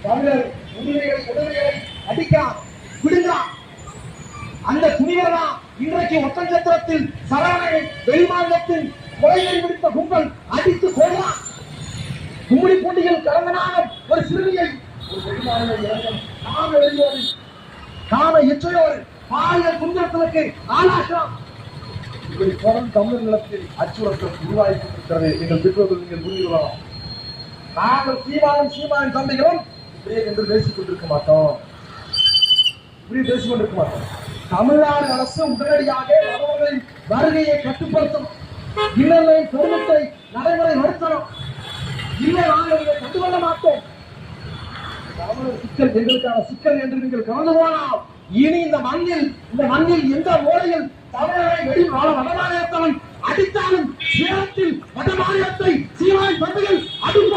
தமிழர் உரிமைகளை உடமைகளை அடிக்கலாம் விடுங்கிறான். அந்த துணிகளை இன்றைக்கு ஒட்டஞ்சத்திரத்தில் சரவணனை வெளிமாநிலத்தில் கொலைகளை முடித்த கும்பல் அடித்து கொள்ளலாம். கும்மிடி பூண்டிகள் கடந்த நாள் ஒரு சிறுமியை ஒரு வெளிமாநில இளைஞன் காண எச்சையோடு பாலியல் துன்பத்திற்கு ஆளாக்கலாம். இப்படி தொடர்ந்து தமிழர் நிலத்தில் அச்சுறுத்தல் உருவாகியிருக்கிறது. எங்கள் பெற்றோர்கள் நீங்கள் புரிந்துள்ளோம். நாங்கள் சீமான் தம்பிகளும் இப்படியே என்று பேசிக் கொண்டிருக்க மாட்டோம். தமிழ்நாடு அரசு உடனடியாக அவர்களின் வருகையை கட்டுப்படுத்தணும். இன்னர்களின் பொருளத்தை நடைமுறைப்படுத்தணும். இல்லை நாங்கள் இதை கண்டுகொள்ள மாட்டோம். தமிழர் சிக்கல் எங்களுக்கான சிக்கல் என்று நீங்கள் கலந்து போனால் இனி இந்த மண்ணில் எந்த மூலையில் தமிழரை வடமாநிலத்தவன் அடித்தாலும் சேலத்தில் வடமாநிலத்தை சீமான் தம்பிகள் அடிப்பார்.